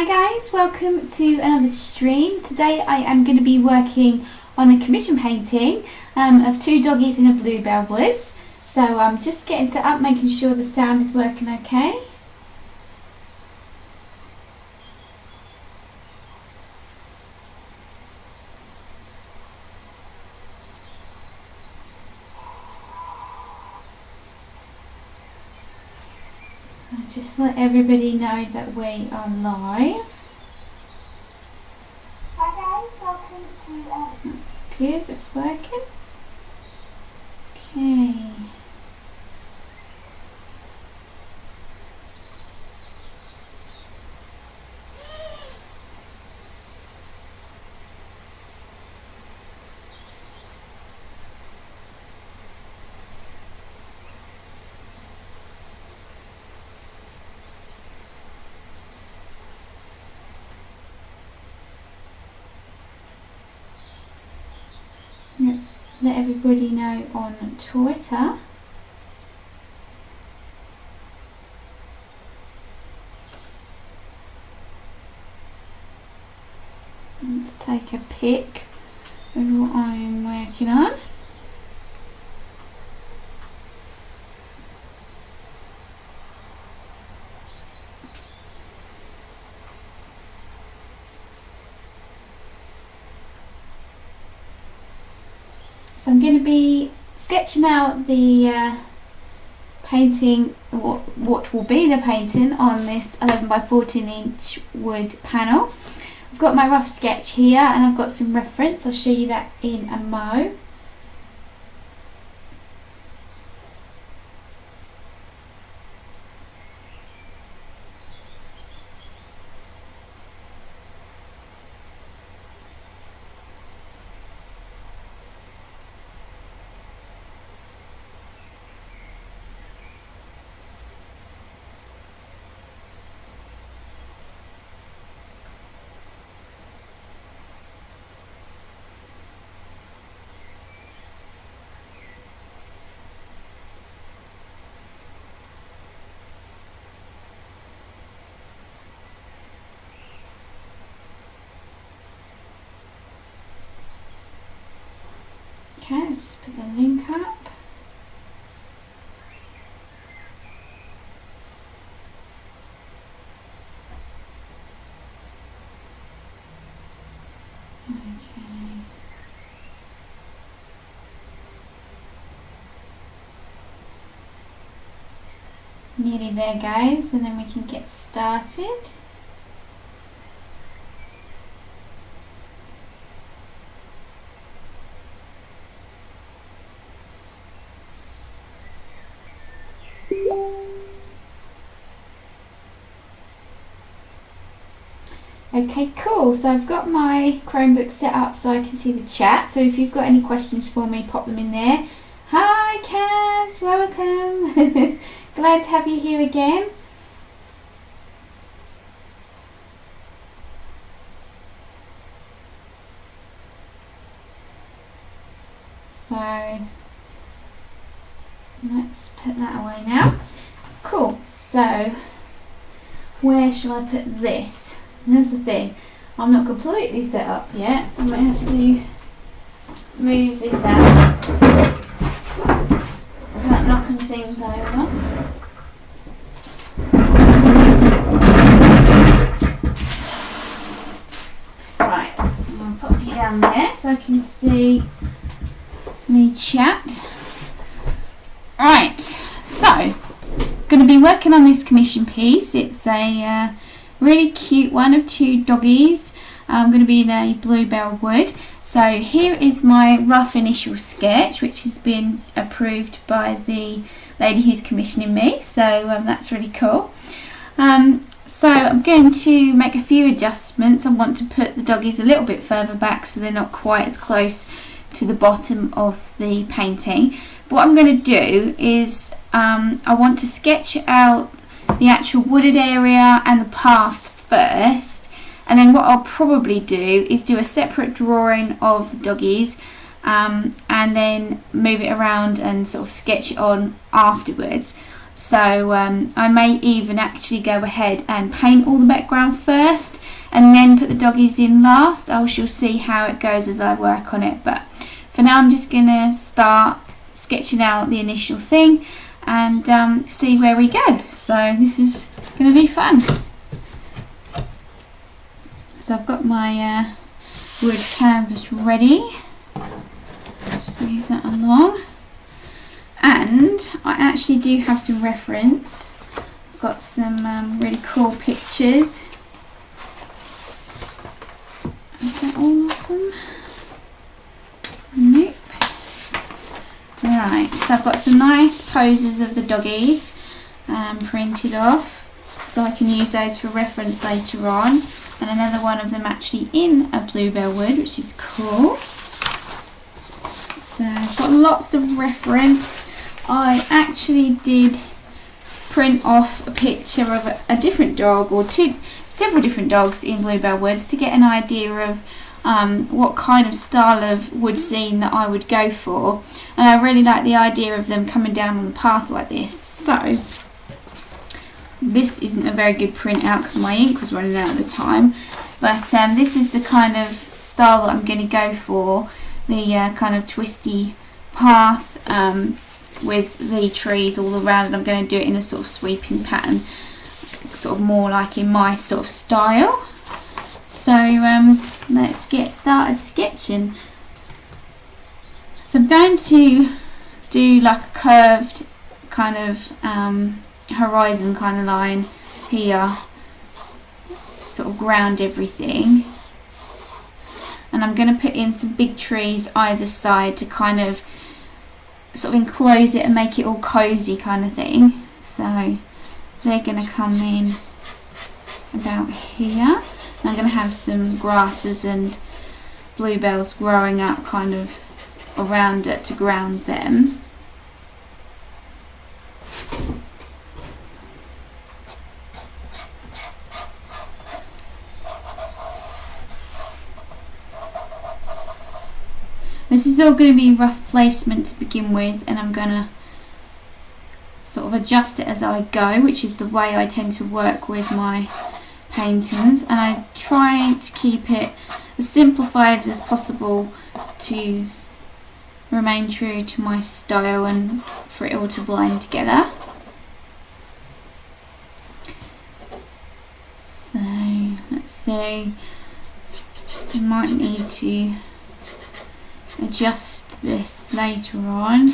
Hi guys, welcome to another stream. Today I am going to be working on a commission painting of two doggies in a bluebell woods. So I'm just getting set up, making sure the sound is working okay. I'll just let everybody know that we are live. Hi guys, welcome to That's good, that's working. Okay. Let's let everybody know on Twitter. Let's take a pic of what I'm working on. So I'm going to be sketching out the painting, what will be the painting on this 11 by 14 inch wood panel. I've got my rough sketch here and I've got some reference. I'll show you that in a mo. Okay, let's just put the link up. Okay. Nearly there guys, and then we can get started. Okay, cool. So I've got my Chromebook set up so I can see the chat. So if you've got any questions for me, pop them in there. Hi, Kaz. Welcome. Glad to have you here again. So let's put that away now. Cool. So where shall I put this? There's the thing, I'm not completely set up yet. I might have to move this out without knocking things over. Right, I'm going to pop you down there so I can see the chat. Right, so going to be working on this commission piece. It's a really cute one of two doggies. I'm going to be in a bluebell wood. So here is my rough initial sketch, which has been approved by the lady who's commissioning me. So that's really cool. So I'm going to make a few adjustments. I want to put the doggies a little bit further back so they're not quite as close to the bottom of the painting. But what I'm going to do is I want to sketch out the actual wooded area and the path first, and then what I'll probably do is do a separate drawing of the doggies and then move it around and sort of sketch it on afterwards. So I may even actually go ahead and paint all the background first and then put the doggies in last. I shall see how it goes as I work on it, but for now I'm just going to start sketching out the initial thing and see where we go. So this is going to be fun. So I've got my wood canvas ready. Just move that along. And I actually do have some reference. I've got some really cool pictures. Is that all of them? Nope. Right, so I've got some nice poses of the doggies printed off, so I can use those for reference later on. And another one of them actually in a bluebell wood, which is cool. So I've got lots of reference. I actually did print off a picture of a different dog, or several different dogs in bluebell woods, to get an idea of what kind of style of wood scene that I would go for. And I really like the idea of them coming down on the path like this. So this isn't a very good print out because my ink was running out at the time, but this is the kind of style that I'm going to go for, the kind of twisty path with the trees all around, and I'm going to do it in a sort of sweeping pattern, sort of more like in my sort of style. So let's get started sketching. So I'm going to do like a curved kind of horizon kind of line here to sort of ground everything, and I'm going to put in some big trees either side to kind of sort of enclose it and make it all cozy kind of thing. So they're going to come in about here, and I'm going to have some grasses and bluebells growing up kind of around it to ground them. This is all going to be rough placement to begin with, and I'm going to sort of adjust it as I go, which is the way I tend to work with my paintings, and I try to keep it as simplified as possible to remain true to my style and for it all to blend together. So let's see, I might need to adjust this later on.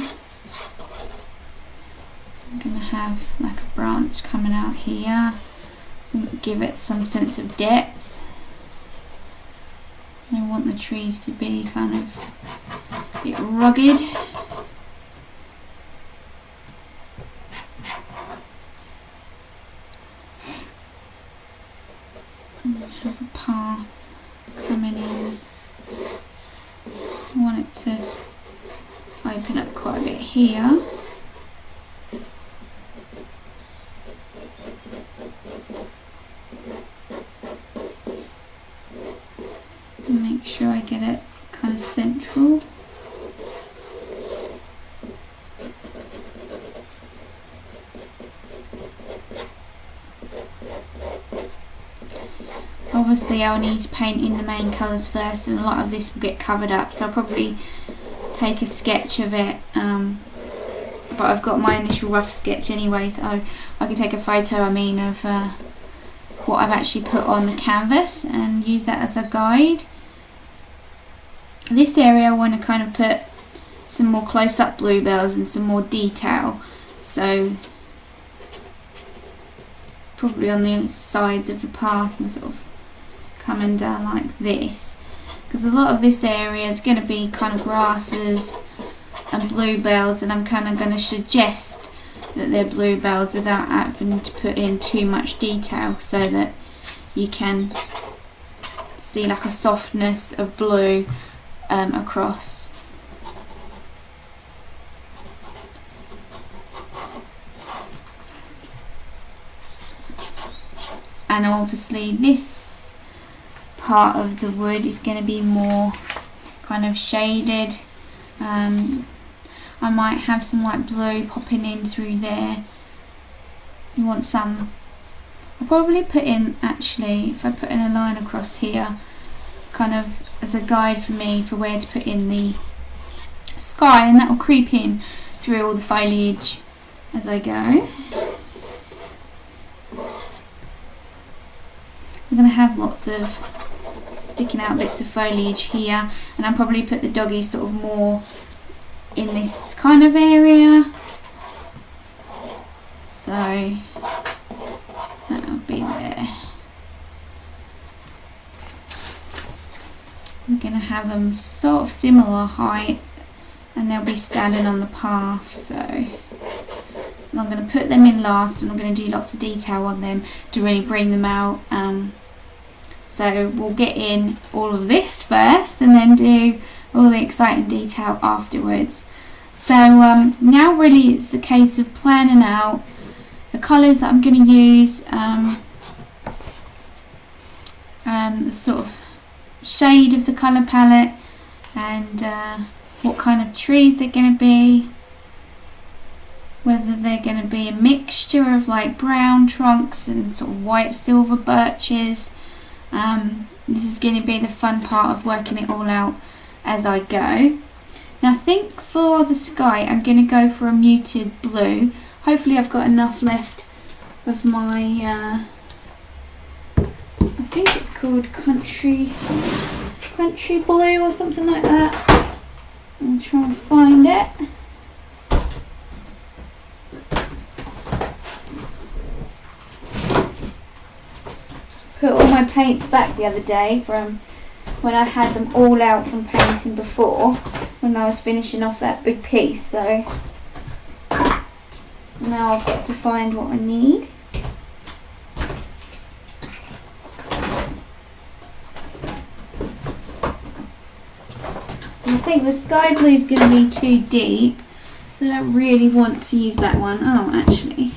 I'm going to have like a branch coming out here to give it some sense of depth. I want the trees to be kind of a bit rugged. And have a path coming in. I want it to open up quite a bit here. And make sure I get it kind of central. Obviously I'll need to paint in the main colours first, and a lot of this will get covered up, so I'll probably take a sketch of it, but I've got my initial rough sketch anyway, so I can take a photo of what I've actually put on the canvas and use that as a guide. This area I want to kind of put some more close-up bluebells and some more detail, so probably on the sides of the path and sort of coming down like this, because a lot of this area is going to be kind of grasses and bluebells, and I'm kind of going to suggest that they're bluebells without having to put in too much detail, so that you can see like a softness of blue across. And obviously this part of the wood is going to be more kind of shaded. I might have some light blue popping in through there you want some. I'll probably put in, actually, if I put in a line across here, kind of as a guide for me for where to put in the sky, and that will creep in through all the foliage as I go. We're going to have lots of sticking out bits of foliage here, and I'll probably put the doggies sort of more in this kind of area, so that'll be there. We're going to have them sort of similar height, and they'll be standing on the path, so I'm going to put them in last, and I'm going to do lots of detail on them to really bring them out. So we'll get in all of this first and then do all the exciting detail afterwards. So now really it's a case of planning out the colours that I'm going to use, the sort of shade of the colour palette, and what kind of trees they're going to be, whether they're going to be a mixture of like brown trunks and sort of white silver birches. This is going to be the fun part of working it all out as I go. Now I think for the sky I'm going to go for a muted blue. Hopefully I've got enough left of my I think it's called country blue or something like that. I'll try and find it. Put all my paints back the other day from when I had them all out from painting before, when I was finishing off that big piece, so now I've got to find what I need. I think the sky blue is going to be too deep, so I don't really want to use that one. Oh, actually,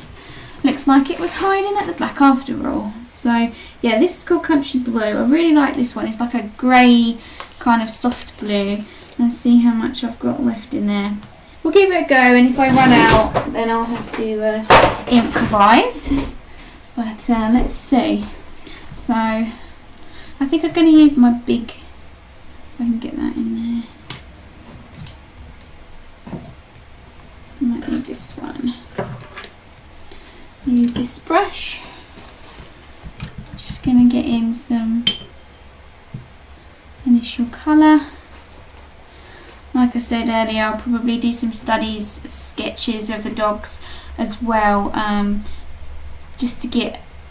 looks like it was hiding at the back after all. So yeah, this is called Country Blue. I really like this one. It's like a grey kind of soft blue. Let's see how much I've got left in there. We'll give it a go, and if I run out then I'll have to improvise. But let's see. So I think I'm going to use my big, if I can get that in there. I might need this one. Use this brush. Just going to get in some initial colour. Like I said earlier, I'll probably do some sketches of the dogs as well, just to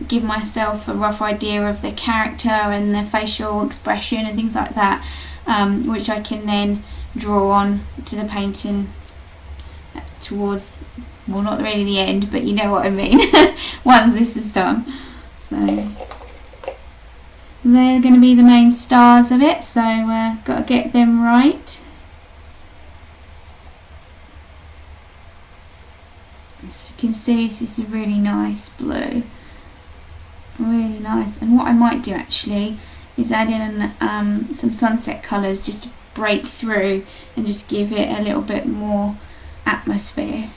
give myself a rough idea of their character and their facial expression and things like that, which I can then draw on to the painting towards, well, not really the end, but you know what I mean, once this is done. So they're going to be the main stars of it, so got to get them right. As you can see, this is a really nice blue, really nice. And what I might do actually is add in some sunset colours just to break through and just give it a little bit more atmosphere.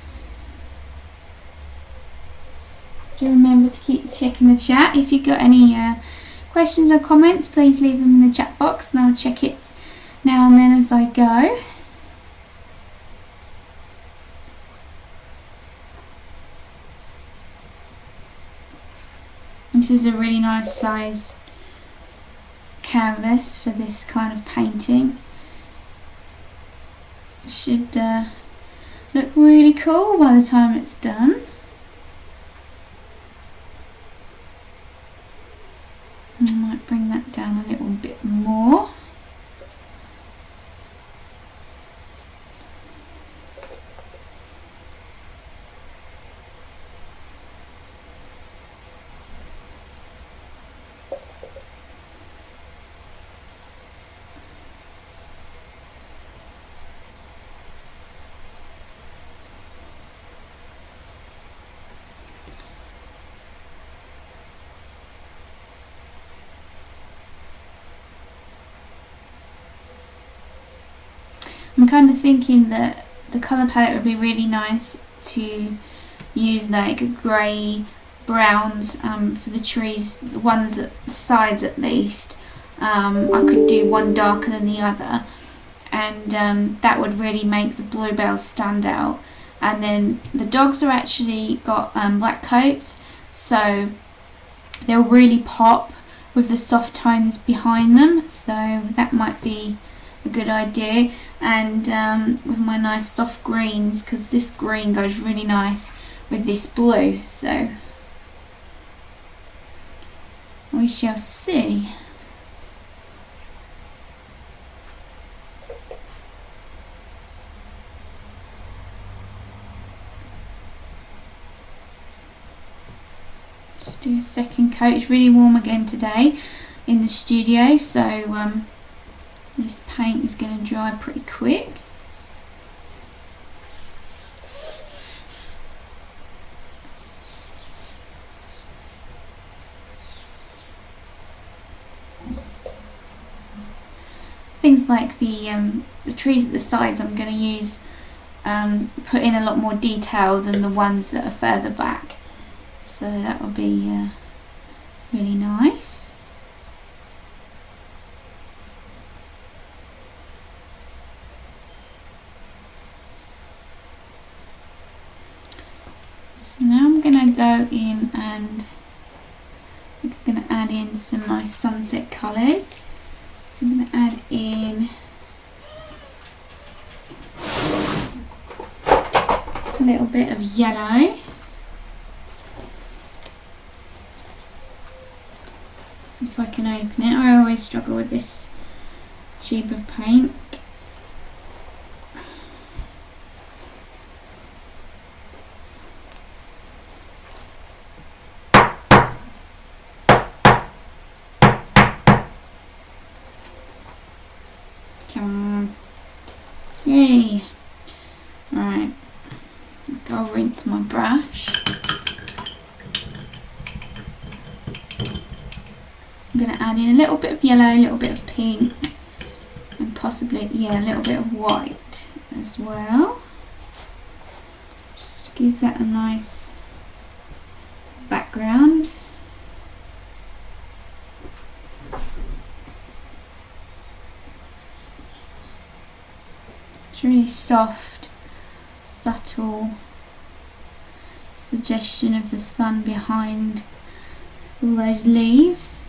Do remember to keep checking the chat. If you've got any questions or comments, please leave them in the chat box and I'll check it now and then as I go. This is a really nice size canvas for this kind of painting. It should look really cool by the time it's done. I might bring that down a little bit more. I'm kind of thinking that the colour palette would be really nice to use like grey browns for the trees, the ones at the sides at least. I could do one darker than the other, and that would really make the bluebells stand out. And then the dogs are actually got black coats, so they'll really pop with the soft tones behind them, so that might be a good idea. And with my nice soft greens, because this green goes really nice with this blue, so we shall see. Just do a second coat. It's really warm again today in the studio, so this paint is going to dry pretty quick. Things like the trees at the sides, I'm going to use put in a lot more detail than the ones that are further back, so that will be really nice. So now I'm going to go in and I'm going to add in some nice sunset colours. So I'm going to add in a little bit of yellow. If I can open it, I always struggle with this tube of paint. Come on. Yay! Right, I'll rinse my brush. I'm going to add in a little bit of yellow, a little bit of pink, and possibly, yeah, a little bit of white as well. Just give that a nice background. It's really soft, subtle suggestion of the sun behind all those leaves.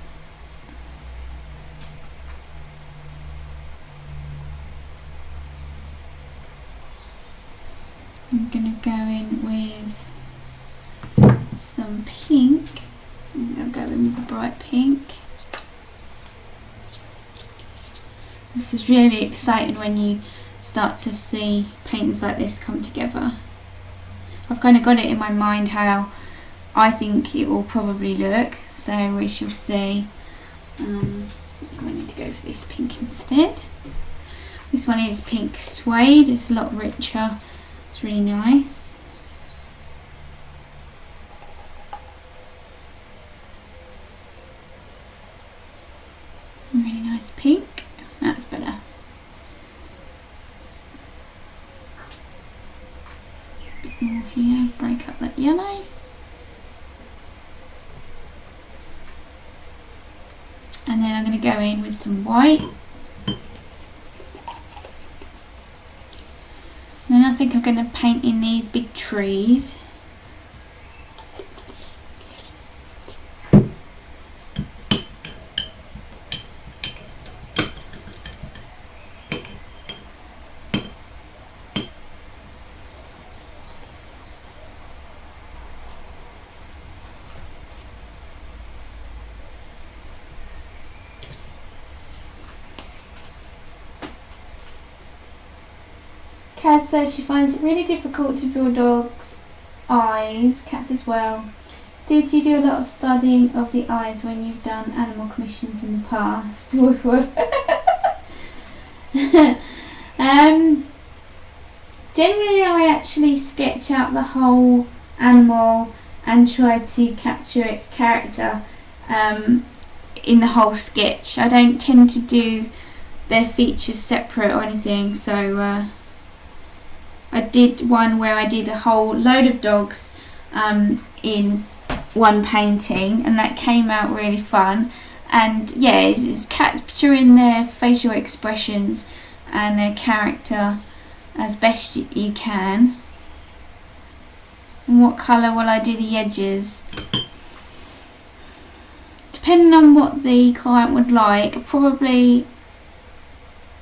I'm going to go in with some pink. I'll go in with a bright pink. This is really exciting when you start to see paintings like this come together. I've kind of got it in my mind how I think it will probably look, so we shall see. I'm going to go for this pink instead. This one is pink suede, it's a lot richer. It's really nice. Really nice pink. That's better. A bit more here, break up that yellow. And then I'm going to go in with some white. And I think I'm going to paint in these big trees. Kaz says she finds it really difficult to draw dogs' eyes, cats as well. Did you do a lot of studying of the eyes when you've done animal commissions in the past? Generally I actually sketch out the whole animal and try to capture its character in the whole sketch. I don't tend to do their features separate or anything, so I did one where I did a whole load of dogs in one painting, and that came out really fun. And yeah, it's capturing their facial expressions and their character as best you can. And what colour will I do the edges? Depending on what the client would like, probably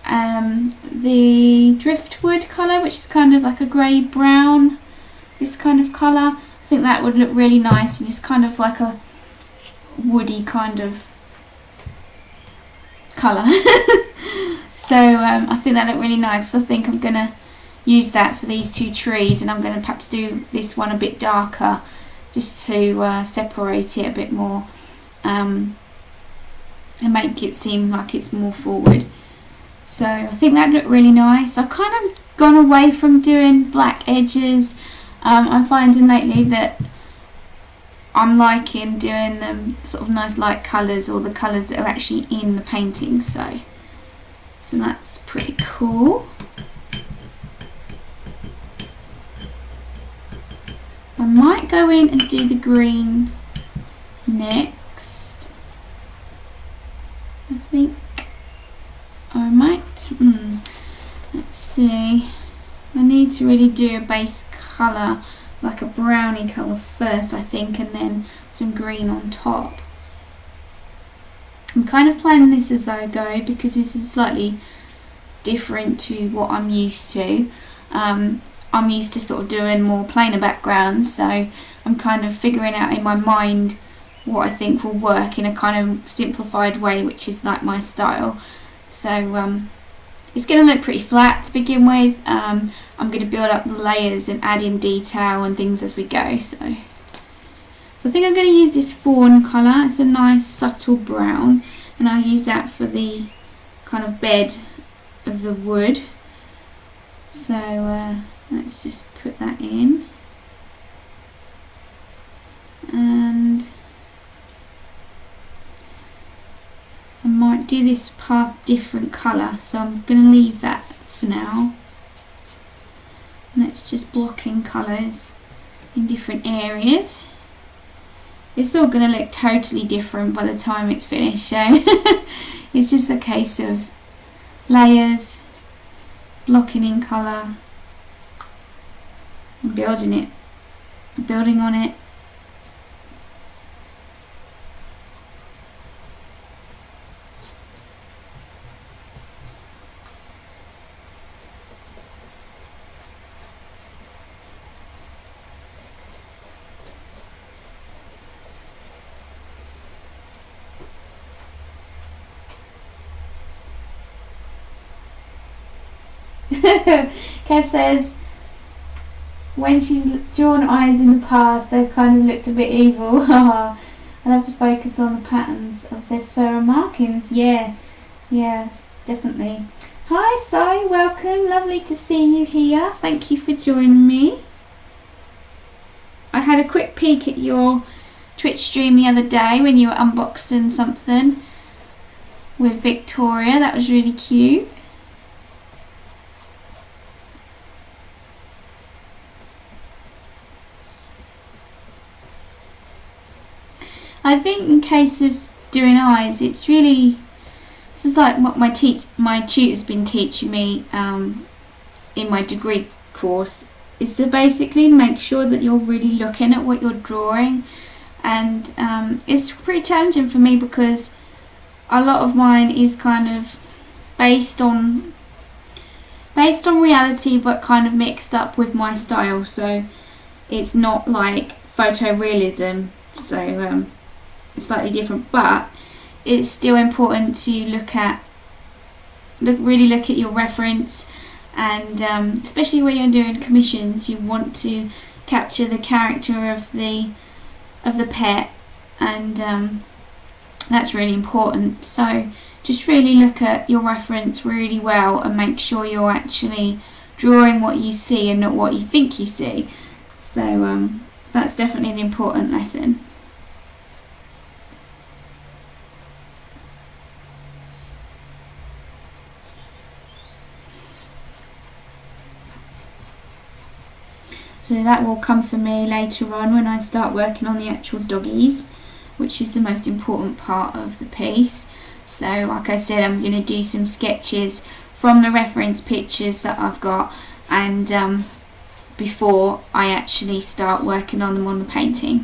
the driftwood colour, which is kind of like a grey brown, this kind of colour. I think that would look really nice, and it's kind of like a woody kind of colour. So I think that looked really nice. So I think I'm going to use that for these two trees, and I'm going to perhaps do this one a bit darker just to separate it a bit more, and make it seem like it's more forward. So I think that looked really nice. I've kind of gone away from doing black edges. I'm finding lately that I'm liking doing them sort of nice light colours, or the colours that are actually in the painting. So that's pretty cool. I might go in and do the green next. I think I might. Let's see. I need to really do a base colour, like a browny colour first, I think, and then some green on top. I'm kind of planning this as I go, because this is slightly different to what I'm used to. I'm used to sort of doing more plainer backgrounds, so I'm kind of figuring out in my mind what I think will work in a kind of simplified way, which is like my style. So it's going to look pretty flat to begin with. I'm going to build up the layers and add in detail and things as we go. So I think I'm going to use this fawn colour. It's a nice subtle brown, and I'll use that for the kind of bed of the wood. So let's just put that in, and I might do this path different colour, so I'm going to leave that for now. Let's just block in colours in different areas. It's all going to look totally different by the time it's finished, so it's just a case of layers, blocking in colour, and building on it. Kev says when she's drawn eyes in the past, they've kind of looked a bit evil. I'll have to focus on the patterns of their fur and markings. Yeah, definitely. Hi Si, welcome. Lovely to see you here. Thank you for joining me. I had a quick peek at your Twitch stream the other day when you were unboxing something with Victoria. That was really cute. I think in case of doing eyes, it's really, this is like what my tutor's been teaching me in my degree course, is to basically make sure that you're really looking at what you're drawing. And it's pretty challenging for me, because a lot of mine is kind of based on reality, but kind of mixed up with my style, so it's not like photorealism, so it's slightly different, but it's still important to really look at your reference, and especially when you're doing commissions, you want to capture the character of the pet, and that's really important. So just really look at your reference really well, and make sure you're actually drawing what you see and not what you think you see. So that's definitely an important lesson. So So that will come for me later on when I start working on the actual doggies, which is the most important part of the piece. So like I said, I'm going to do some sketches from the reference pictures that I've got, and before I actually start working on them on the painting.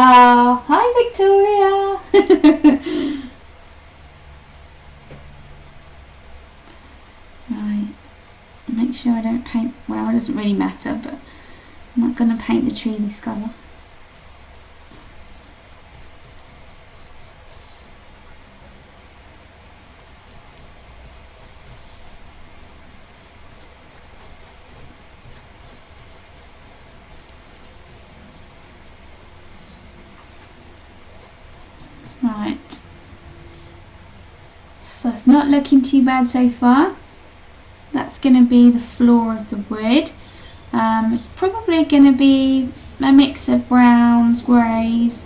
Oh, hi Victoria! Right, make sure I don't paint, well, it doesn't really matter, but I'm not going to paint the tree this colour. Right, so it's not looking too bad so far. That's going to be the floor of the wood. It's probably going to be a mix of browns, greys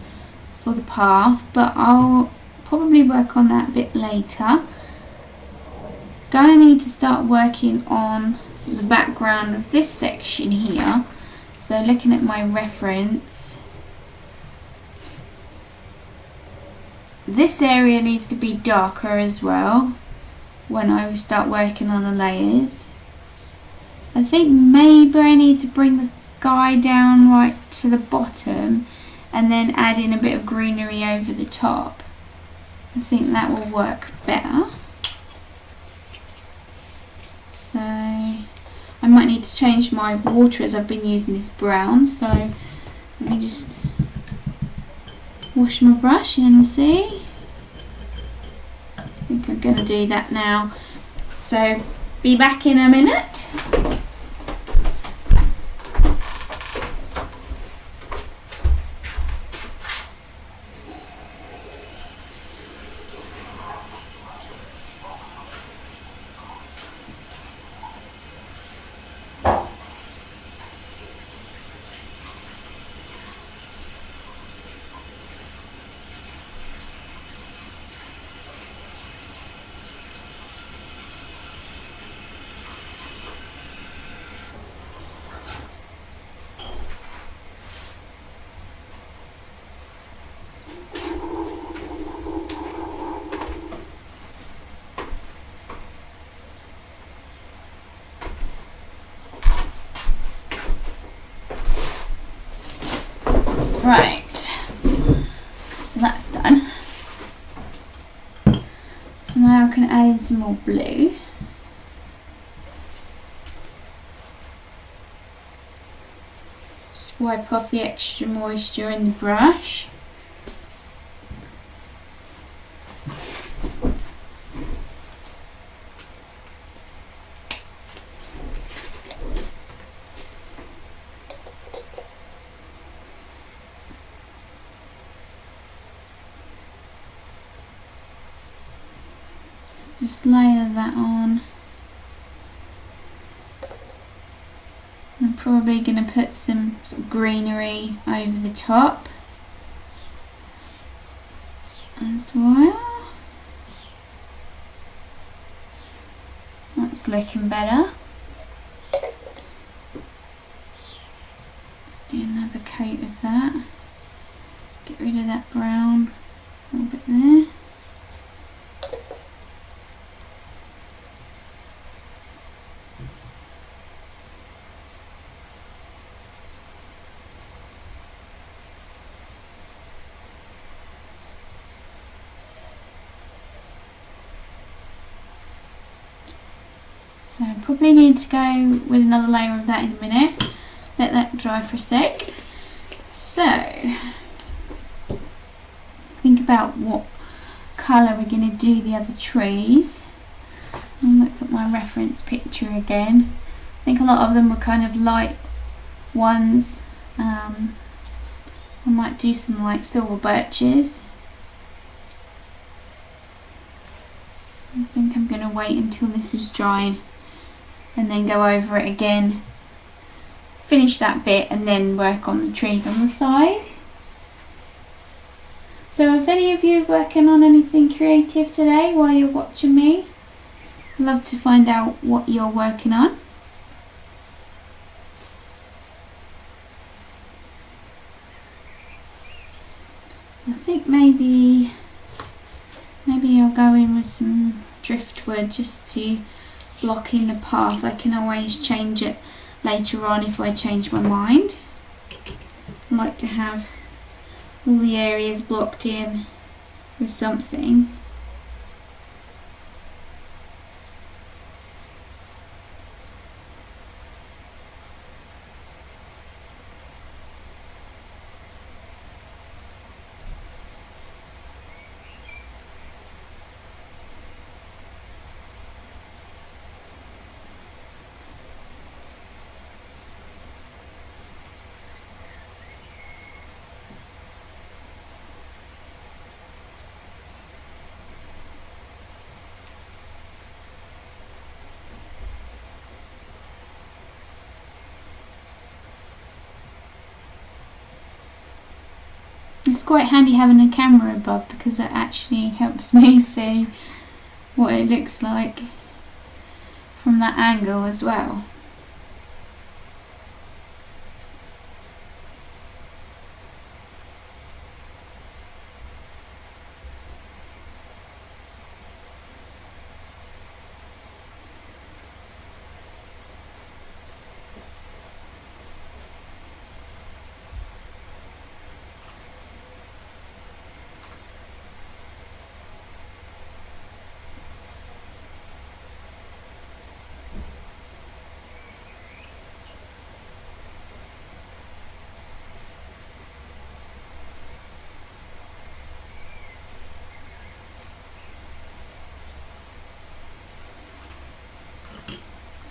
for the path, but I'll probably work on that a bit later. Going to need to start working on the background of this section here. So looking at my reference, this area needs to be darker as well when I start working on the layers. I think maybe I need to bring the sky down right to the bottom and then add in a bit of greenery over the top. I think that will work better. So I might need to change my water as I've been using this brown, so let me just wash my brush and see. I think I'm going to do that now. So be back in a minute. Right, so that's done. So now I can add in some more blue. Just wipe off the extra moisture in the brush. Just layer that on. I'm probably going to put some sort of greenery over the top as well. That's looking better. Let's do another coat of that. Get rid of that brown a little bit there. So I probably need to go with another layer of that in a minute. Let that dry for a sec. So think about what colour we're going to do the other trees. And look at my reference picture again. I think a lot of them were kind of light ones. I might do some like silver birches. I think I'm going to wait until this is dry and then go over it again, finish that bit, and then work on the trees on the side. So if any of you working on anything creative today while you're watching me, I'd love to find out what you're working on. I think maybe I'll go in with some driftwood just to block in the path. I can always change it later on if I change my mind. I like to have all the areas blocked in with something. It's quite handy having a camera above because it actually helps me see what it looks like from that angle as well.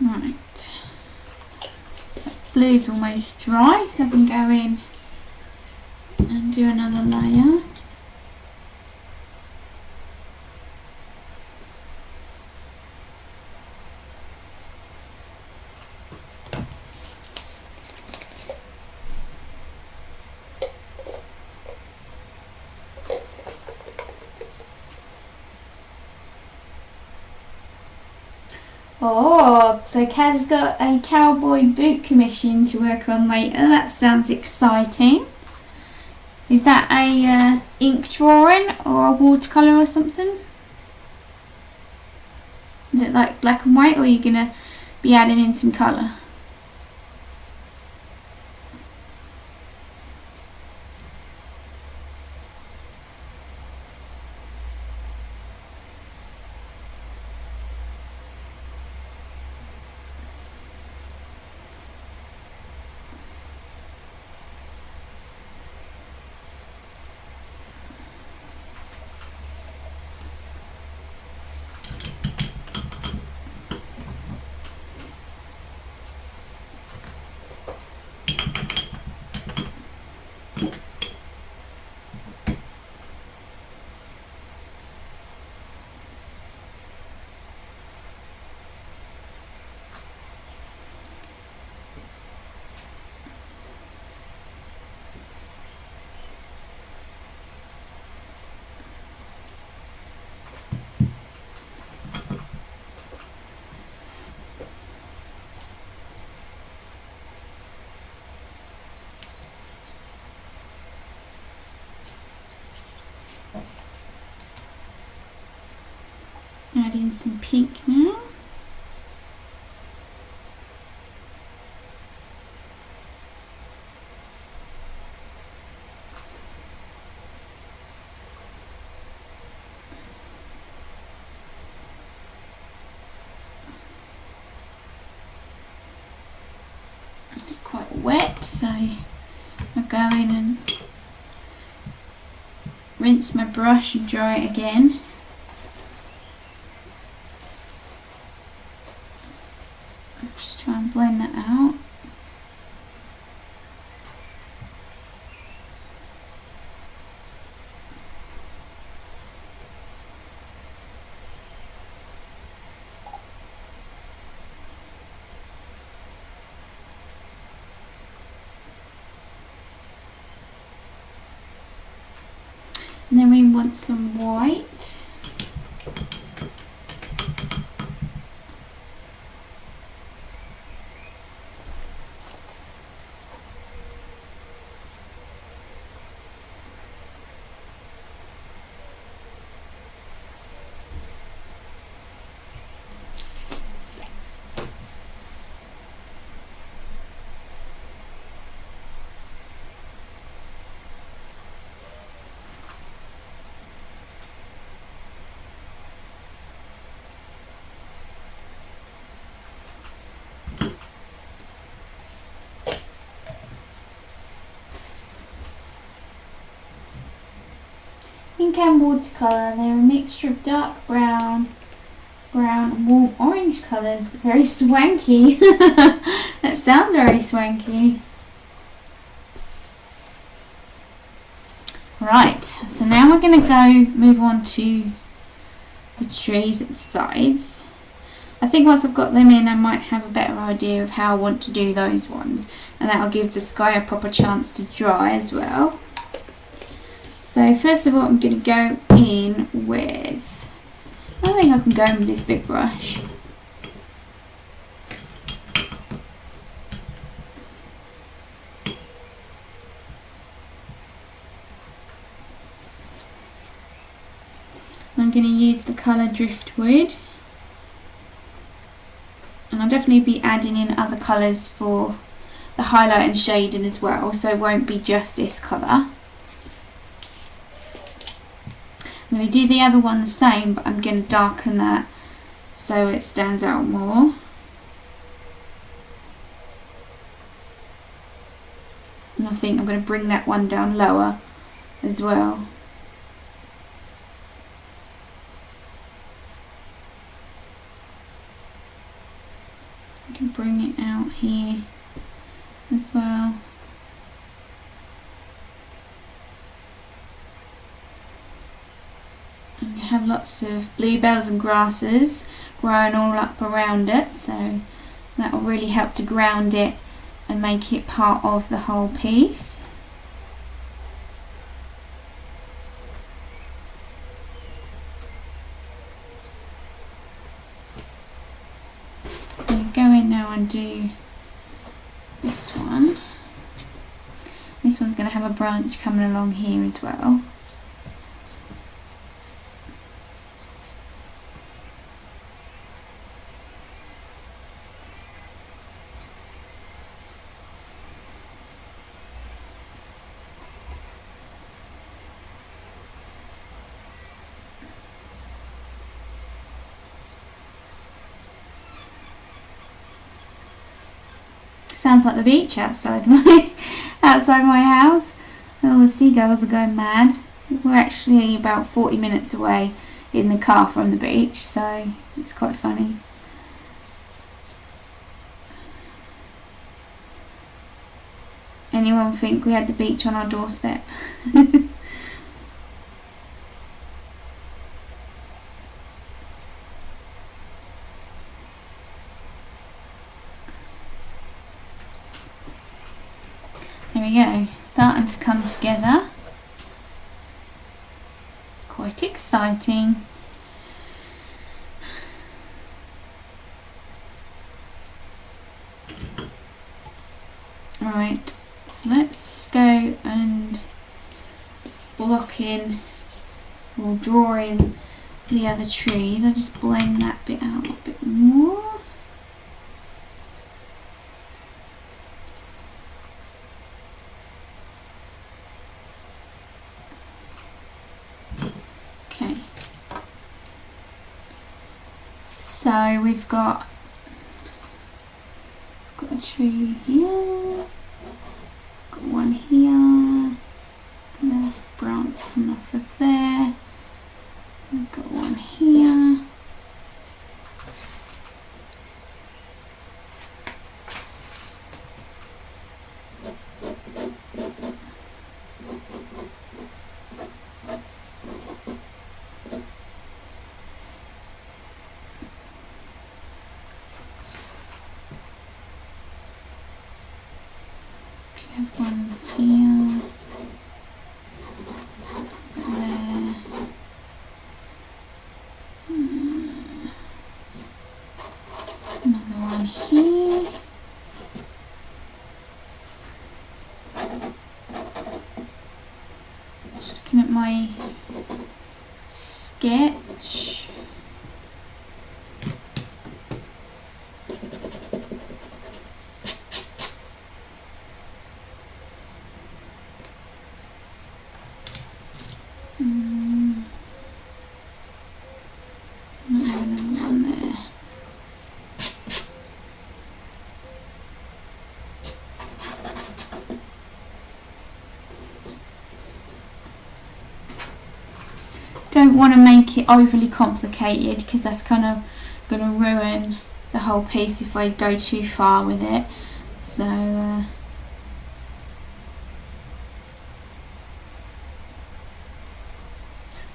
Right, blue's almost dry, so I can go in and do another layer. Oh, so Kaz's got a cowboy boot commission to work on later. That sounds exciting. Is that a ink drawing or a watercolour or something? Is it like black and white, or are you going to be adding in some colour? Add in some pink now. It's quite wet, so I'll go in and rinse my brush and dry it again. Just try and blend that out. want some white. Pink and watercolour, they're a mixture of dark brown, and warm orange colours. Very swanky. That sounds very swanky. Right, so now we're going to move on to the trees at the sides. I think once I've got them in, I might have a better idea of how I want to do those ones, and that'll give the sky a proper chance to dry as well. So first of all, I'm going to go in with, I think I can go in with this big brush. I'm going to use the colour Driftwood, and I'll definitely be adding in other colours for the highlight and shading as well, so it won't be just this colour. I'm going to do the other one the same, but I'm going to darken that so it stands out more. And I think I'm going to bring that one down lower as well. I can bring it out here as well. And you have lots of bluebells and grasses growing all up around it, so that will really help to ground it and make it part of the whole piece. So go in now and do this one. This one's going to have a branch coming along here as well. Sounds like the beach outside my house. All the seagulls are going mad. We're actually about 40 minutes away in the car from the beach, so it's quite funny. Anyone think we had the beach on our doorstep? There we go, starting to come together. It's quite exciting. Right, so let's go and block in or draw in the other trees. I'll just blend that bit out a bit more. Okay, so we've got a tree here, got one here, got a branch coming off of there, we've got one here, we have one here, there. my sketch. Don't want to make it overly complicated because that's kind of going to ruin the whole piece if I go too far with it. So I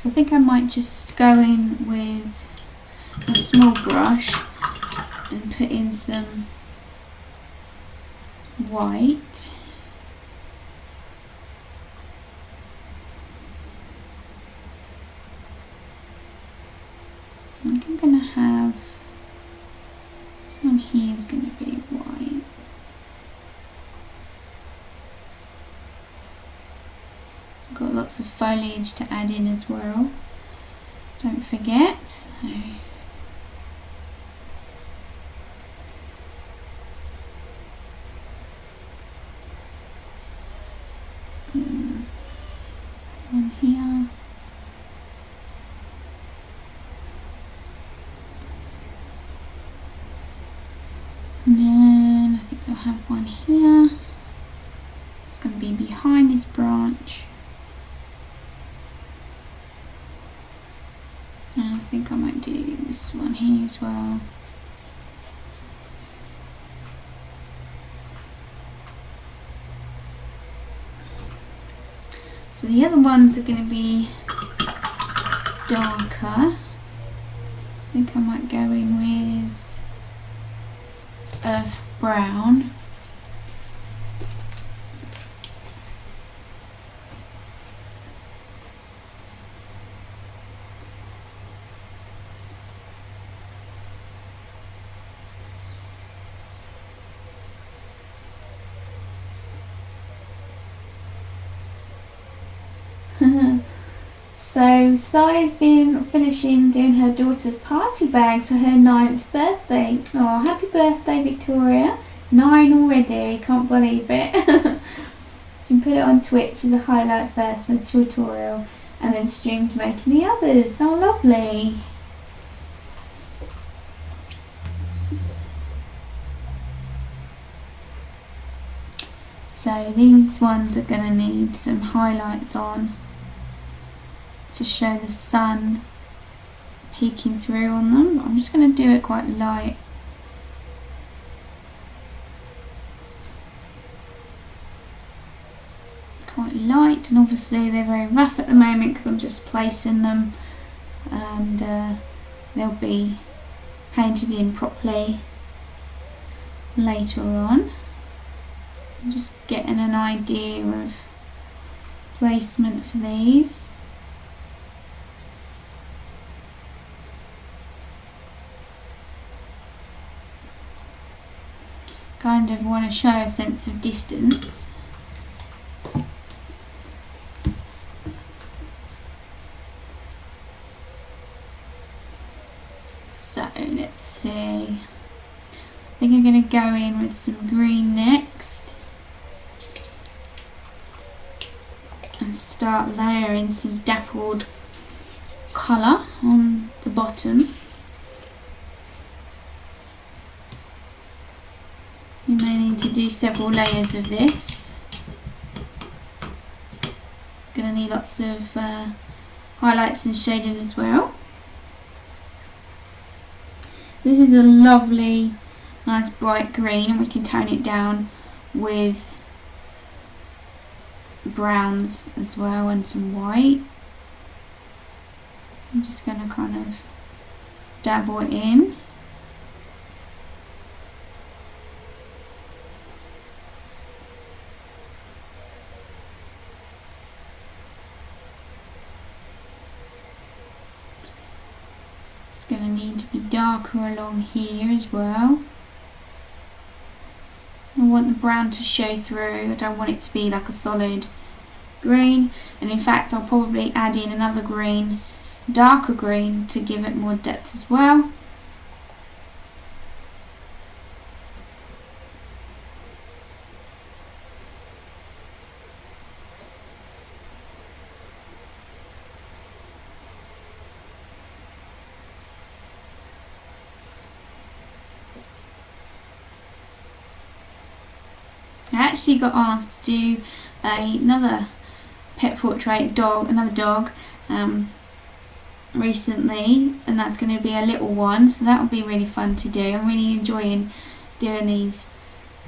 think I might just go in with a small brush and put in some white. I think I'm going to have this one here is going to be white. I've got lots of foliage to add in as well. Don't forget. So, one here. And then I think I'll have one here. It's going to be behind this branch. And I think I might do this one here as well. So the other ones are going to be darker. I think I might go in with earth brown. So Sai's been finishing doing her daughter's party bag for her 9th birthday. Oh, happy birthday, Victoria. 9 already, can't believe it. She put it on Twitch as a highlight first, a tutorial, and then streamed making the others. Oh, lovely. So these ones are going to need some highlights on to show the sun peeking through on them. I'm just going to do it quite light. Quite light, and obviously they're very rough at the moment because I'm just placing them, and they'll be painted in properly later on. I'm just getting an idea of placement for these. Kind of want to show a sense of distance. So let's see. I think I'm going to go in with some green next and start layering some dappled colour on the bottom. You may need to do several layers of this. Going to need lots of highlights and shading as well. This is a lovely, nice bright green, and we can tone it down with browns as well and some white. So I'm just going to kind of dabble it in. Going to need to be darker along here as well. I want the brown to show through. I don't want it to be like a solid green, and in fact I'll probably add in another green, darker green, to give it more depth as well. I actually got asked to do another pet portrait dog, another dog, recently, and that's going to be a little one, so that will be really fun to do. I'm really enjoying doing these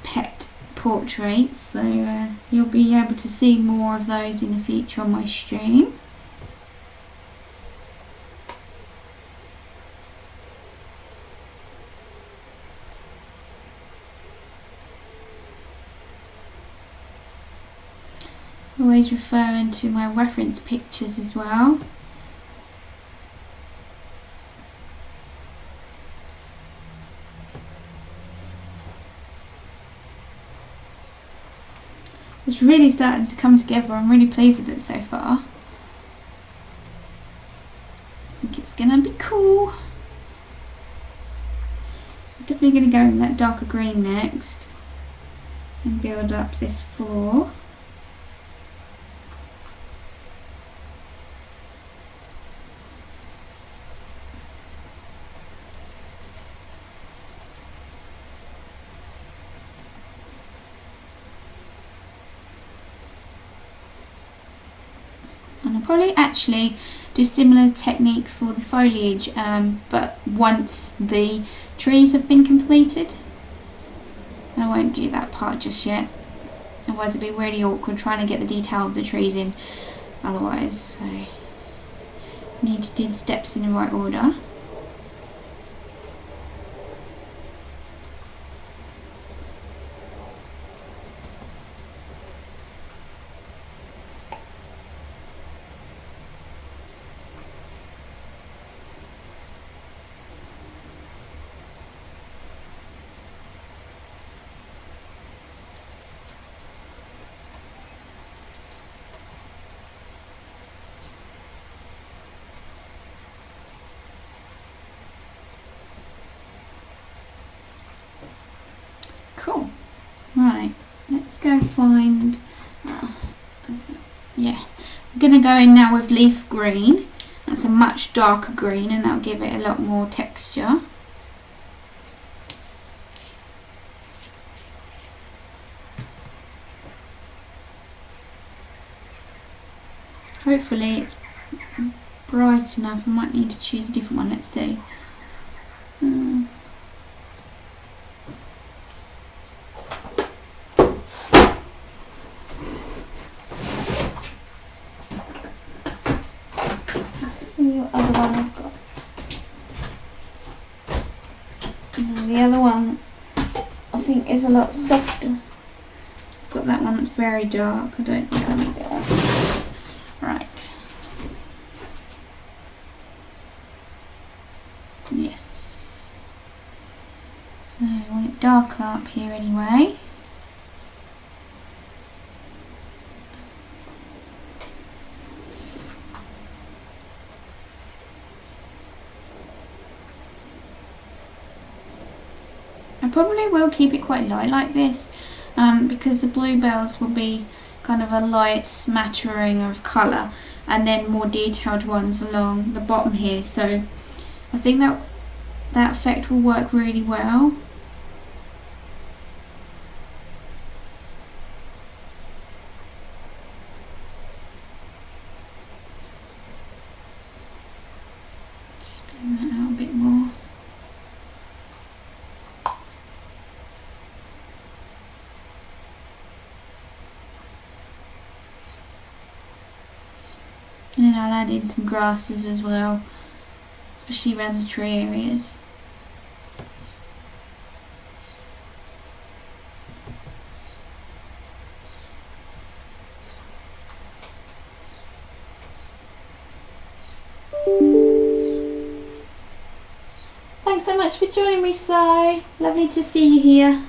pet portraits, so you'll be able to see more of those in the future on my stream. Always referring to my reference pictures as well. It's really starting to come together. I'm really pleased with it so far. I think it's gonna be cool. I'm definitely gonna go in that darker green next and build up this floor. And I'll probably actually do a similar technique for the foliage, but once the trees have been completed. And I won't do that part just yet, otherwise it'd be really awkward trying to get the detail of the trees in otherwise. So I need to do the steps in the right order. Cool. Right, let's go find, yeah, I'm going to go in now with leaf green. That's a much darker green and that'll give it a lot more texture. Hopefully it's bright enough. I might need to choose a different one, let's see. What other one I've got? The other one I think is a lot softer. I've got that one that's very dark. I don't think I need that one. Right. Yes. So I want it darker up here anyway. I probably will keep it quite light like this, because the bluebells will be kind of a light smattering of colour and then more detailed ones along the bottom here, so I think that effect will work really well. Just blend that out a bit more. And then I'll add in some grasses as well, especially around the tree areas. Thanks so much for joining me, Si. Lovely to see you here.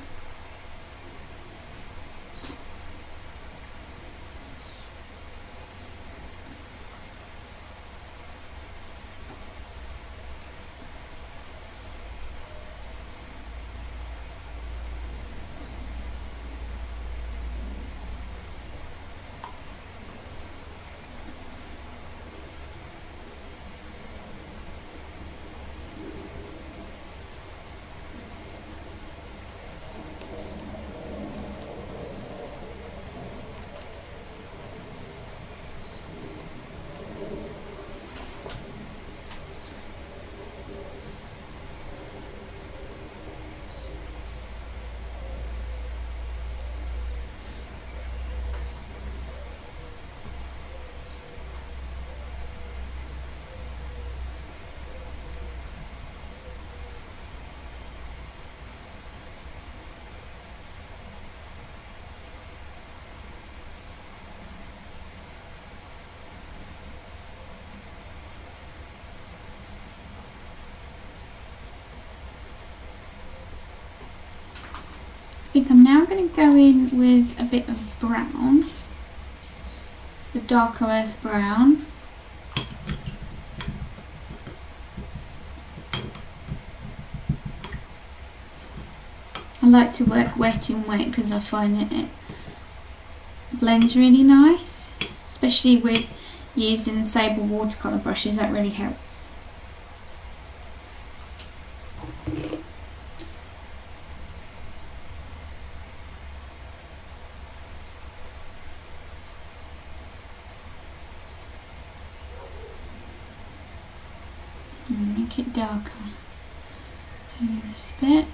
think I'm now going to go in with a bit of brown, the darker earth brown. I like to work wet in wet because I find that it blends really nice, especially with using sable watercolour brushes. That really helps. And make it darker over this bit.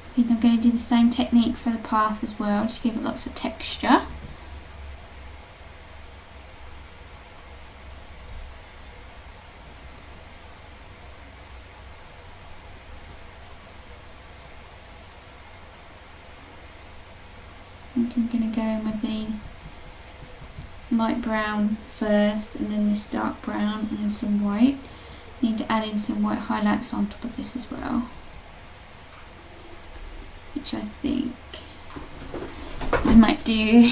I think I'm going to do the same technique for the path as well, just give it lots of texture. I think I'm going to go in with the light brown first, and then this dark brown, and then some white. Need to add in some white highlights on top of this as well, which I think I might do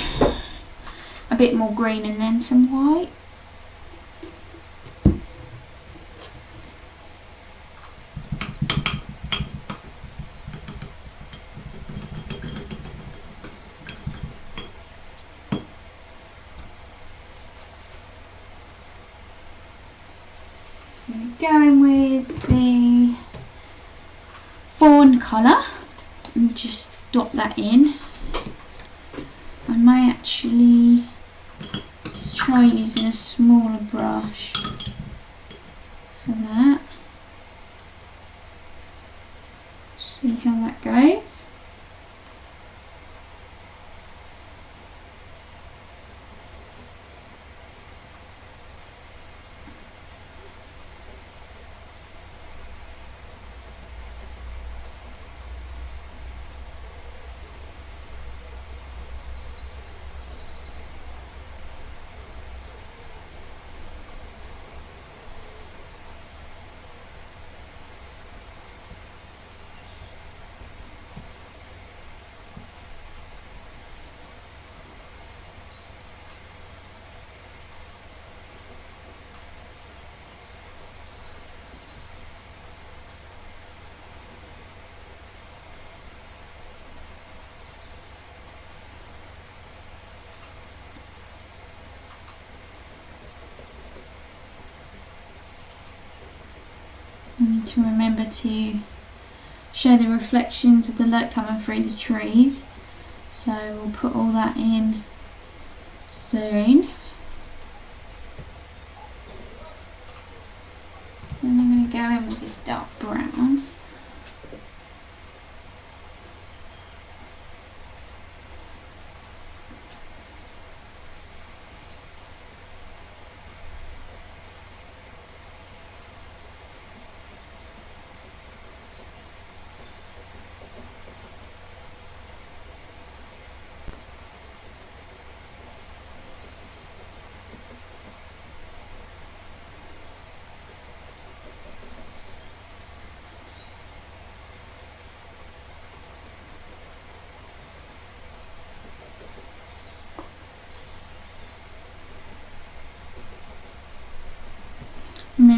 a bit more green and then some white. So going with the fawn colour and just dot that in. I may actually just try using a smaller brush for that. See how that goes. I need to remember to show the reflections of the light coming through the trees, so we'll put all that in soon. And I'm going to go in with this dark brown.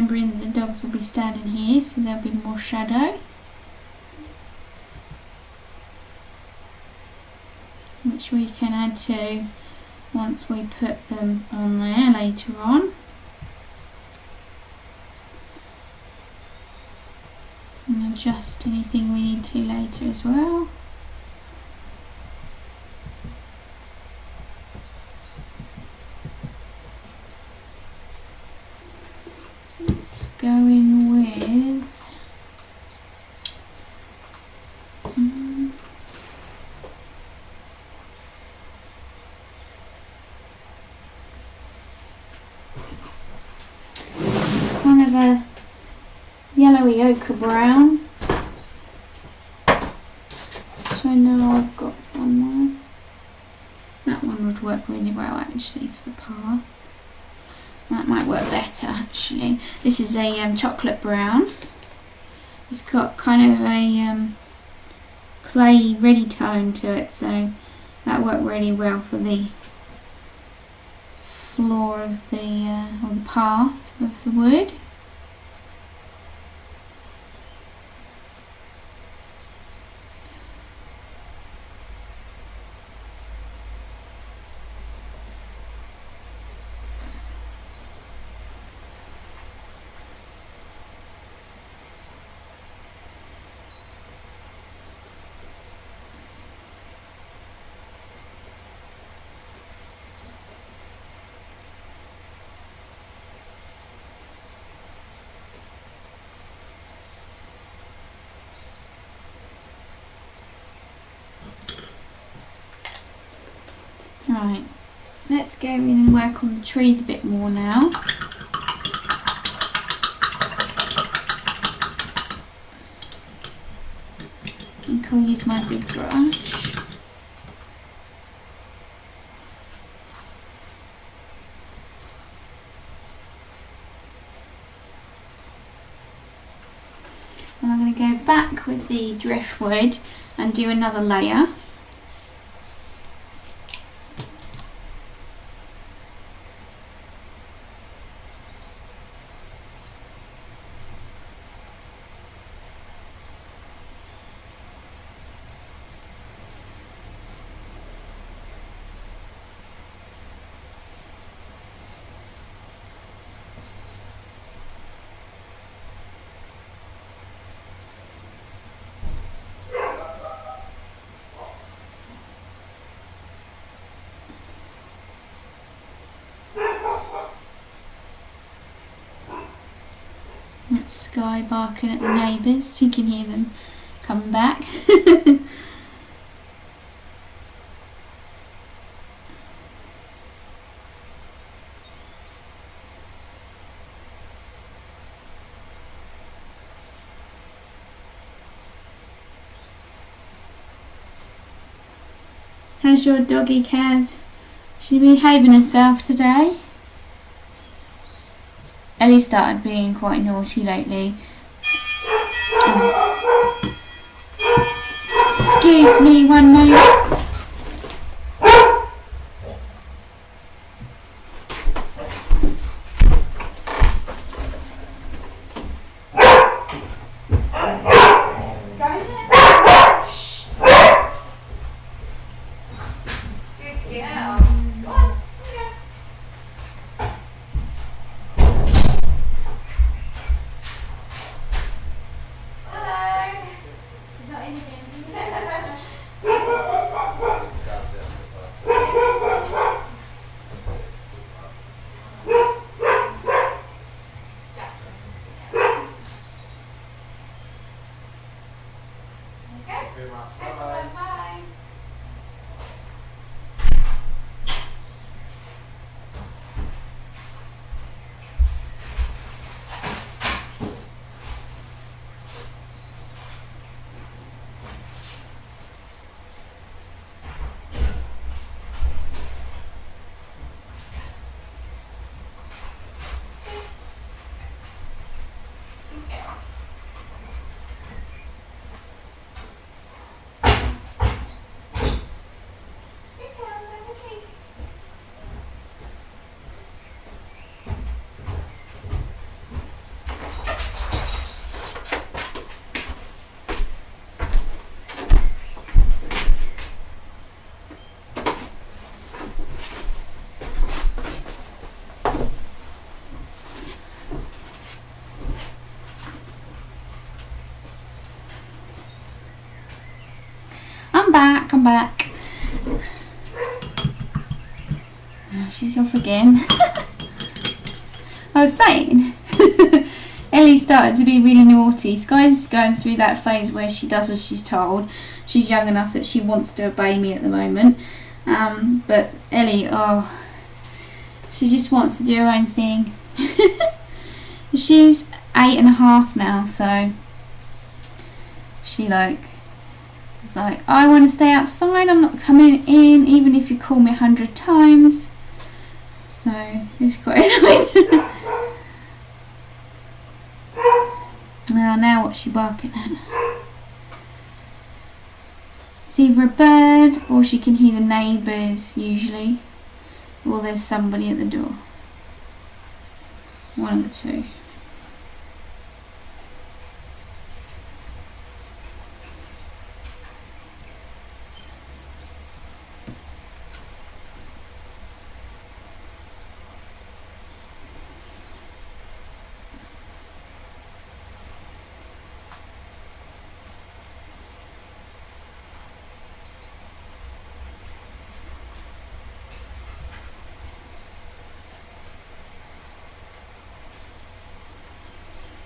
remembering that the dogs will be standing here, so there'll be more shadow, which we can add to once we put them on there later on. And adjust anything we need to later as well. Let's go in with kind of a yellowy ochre brown, which I know I've got somewhere. That one would work really well actually for the path. That might work better actually. This is a chocolate brown. It's got kind of a clay ready tone to it, so that worked really well for the floor of the or the path of the wood. Right, let's go in and work on the trees a bit more now. I think I'll use my big brush. And I'm going to go back with the driftwood and do another layer. That's Sky barking at the neighbours. You can hear them coming back. How's your doggy, Kaz? She behaving herself today? Ellie started being quite naughty lately. Excuse me one moment. I'm back. Oh, she's off again. I was saying, Ellie started to be really naughty. Sky's going through that phase where she does as she's told. She's young enough that she wants to obey me at the moment. But Ellie, she just wants to do her own thing. She's 8.5 now, so she it's like, I want to stay outside, I'm not coming in, even if you call me 100 times. So it's quite annoying. Now what's she barking at? It's either a bird or she can hear the neighbours usually, or there's somebody at the door. One of the two.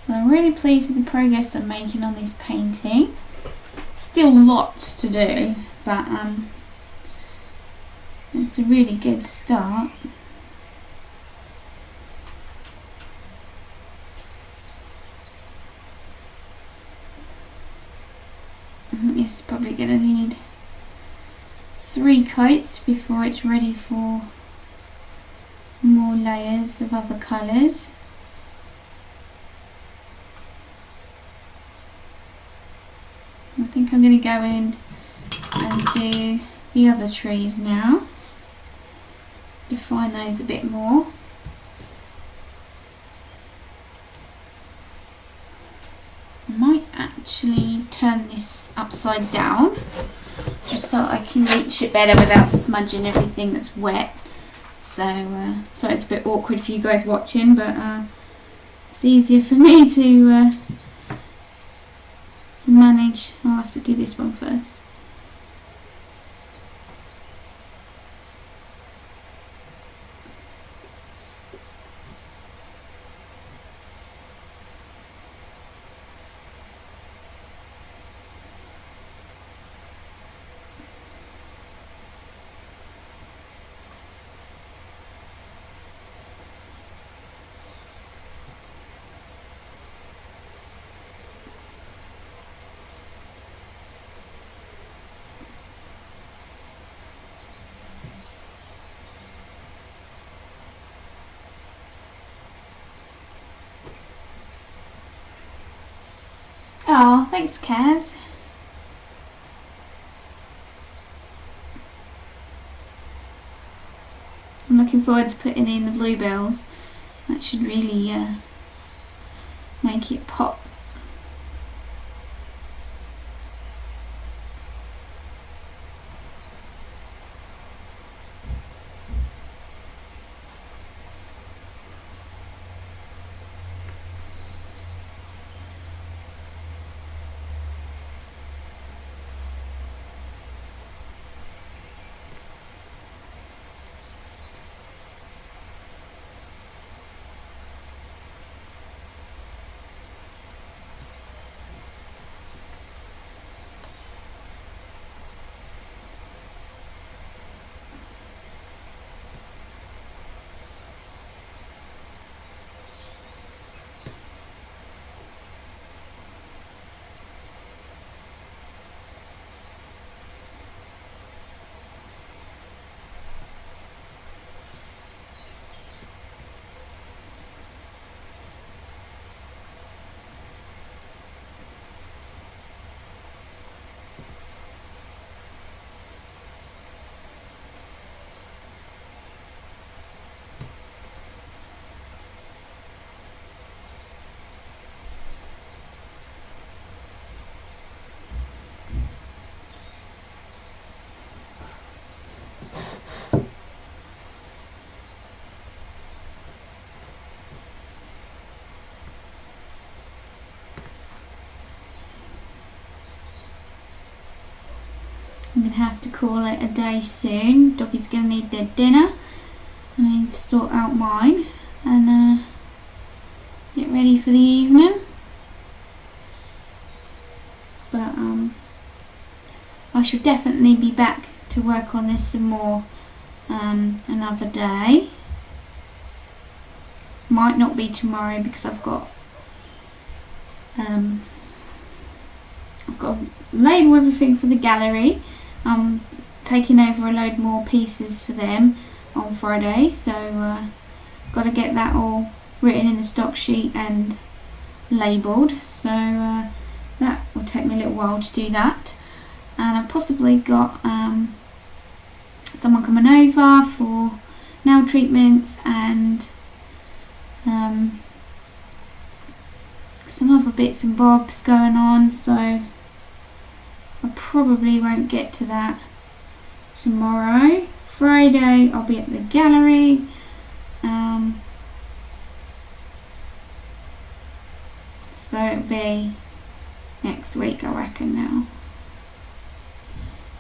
I'm really pleased with the progress I'm making on this painting. Still lots to do, but it's a really good start. I think this is probably going to need 3 coats before it's ready for more layers of other colours. I think I'm going to go in and do the other trees now, define those a bit more. I might actually turn this upside down just so I can reach it better without smudging everything that's wet. So it's a bit awkward for you guys watching, but it's easier for me to manage. I'll have to do this one first. Oh, thanks, Kaz. I'm looking forward to putting in the bluebells. That should really make it pop. going to have to call it a day soon. Doggy's going to need their dinner. I need to sort out mine and get ready for the evening. But I shall definitely be back to work on this some more another day. Might not be tomorrow because I've got to label everything for the gallery. I'm taking over a load more pieces for them on Friday, so got to get that all written in the stock sheet and labelled, so that will take me a little while to do that. And I've possibly got someone coming over for nail treatments and some other bits and bobs going on, so I probably won't get to that tomorrow. Friday I'll be at the gallery. So it'll be next week, I reckon now.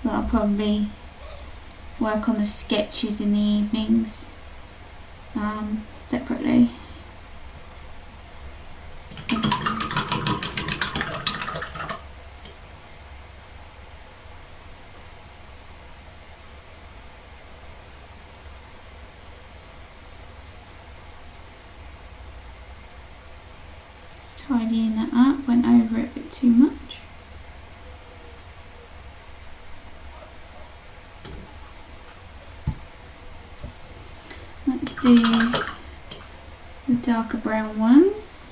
But I'll probably work on the sketches in the evenings separately. Tidying that up, went over it a bit too much. Let's do the darker brown ones.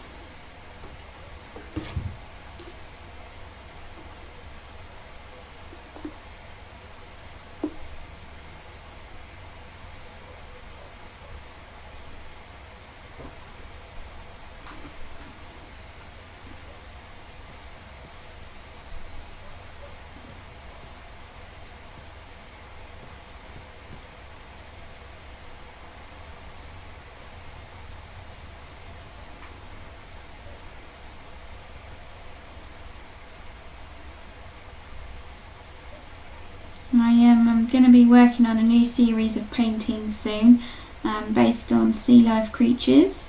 I'm going to be working on a new series of paintings soon, based on sea life creatures,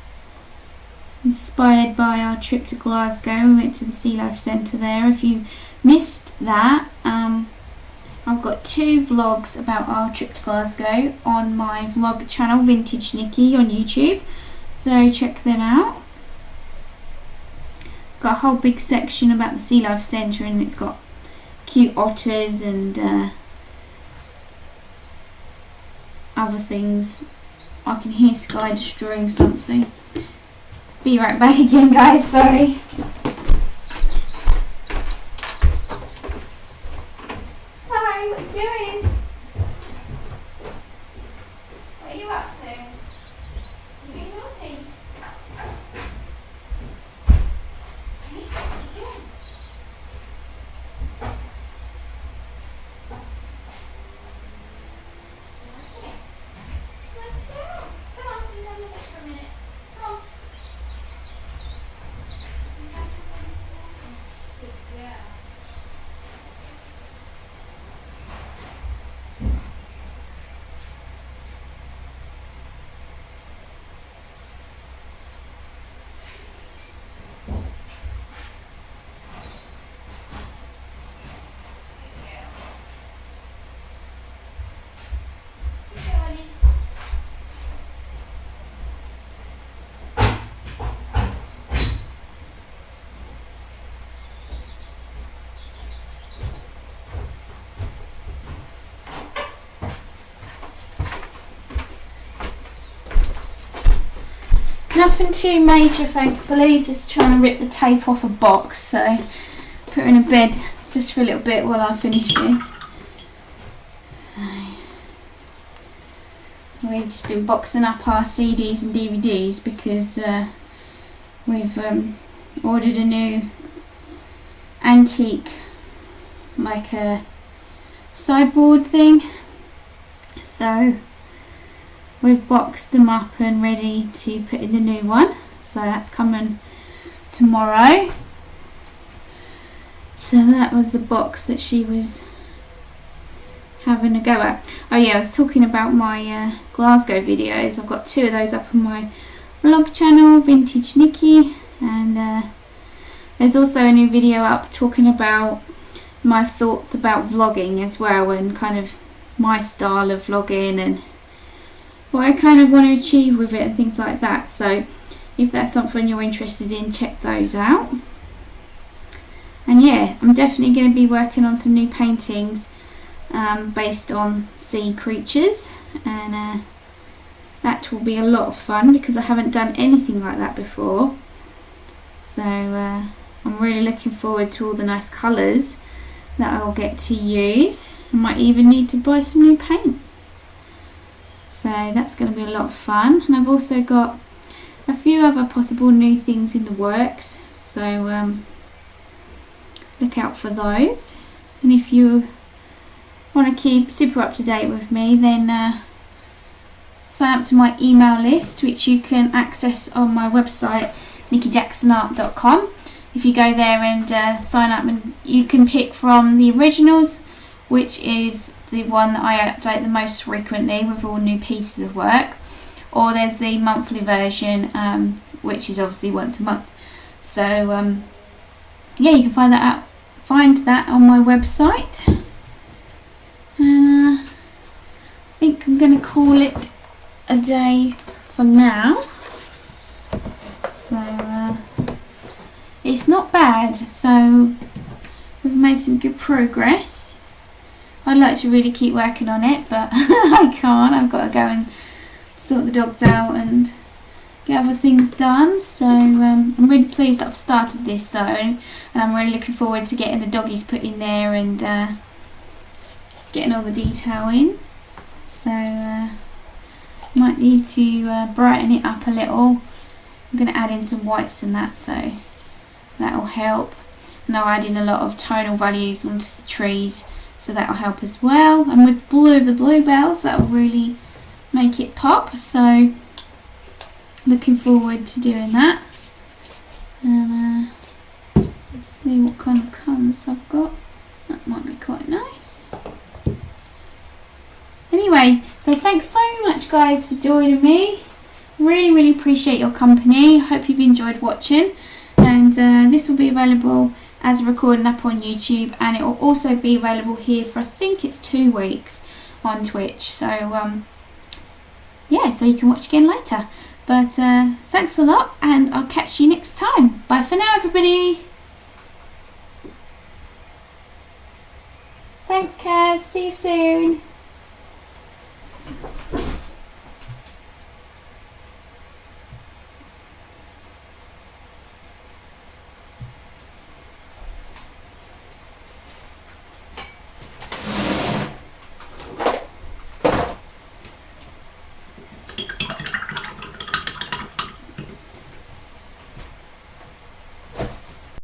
inspired by our trip to Glasgow. We went to the Sea Life Centre there. If you missed that, I've got 2 vlogs about our trip to Glasgow on my vlog channel, Vintage Niki, on YouTube, so check them out. Got a whole big section about the Sea Life Centre, and it's got cute otters and other things. I can hear Sky destroying something. Be right back again, guys, sorry. Hi, what are you doing? What are you up to? You being naughty? What are you doing? Nothing too major, thankfully, just trying to rip the tape off a box, so put her in a bed just for a little bit while I finish this. We've just been boxing up our CDs and DVDs because we've ordered a new antique, like a sideboard thing, so we've boxed them up and ready to put in the new one, so that's coming tomorrow. So that was the box that she was having a go at. Oh yeah, I was talking about my Glasgow videos. I've got 2 of those up on my vlog channel, Vintage Niki, and there's also a new video up talking about my thoughts about vlogging as well, and kind of my style of vlogging and what I kind of want to achieve with it and things like that. So if that's something you're interested in, check those out. And yeah, I'm definitely going to be working on some new paintings based on sea creatures, and that will be a lot of fun because I haven't done anything like that before. So I'm really looking forward to all the nice colours that I'll get to use. I might even need to buy some new paint. So that's going to be a lot of fun. And I've also got a few other possible new things in the works, so look out for those. And if you want to keep super up to date with me, then sign up to my email list, which you can access on my website nikijacksonart.com. If you go there and sign up, and you can pick from the originals, which is the one that I update the most frequently with all new pieces of work, or there's the monthly version, which is obviously once a month. So yeah, you can find that on my website. I think I'm going to call it a day for now. So it's not bad, so we've made some good progress. I'd like to really keep working on it, but I can't. I've got to go and sort the dogs out and get other things done. So I'm really pleased that I've started this though, and I'm really looking forward to getting the doggies put in there and getting all the detail in. So might need to brighten it up a little. I'm going to add in some whites and that, so that'll help. And I'll add in a lot of tonal values onto the trees, so that'll help as well. And with the bluebells, that'll really make it pop. So looking forward to doing that. And let's see what kind of colours I've got. That might be quite nice. Anyway, so thanks so much guys for joining me. Really appreciate your company. Hope you've enjoyed watching, and this will be available as a recording up on YouTube, and it will also be available here for, I think it's 2 weeks on Twitch. So yeah, so you can watch again later. But thanks a lot, and I'll catch you next time. Bye for now, everybody. Thanks, Kaz. See you soon.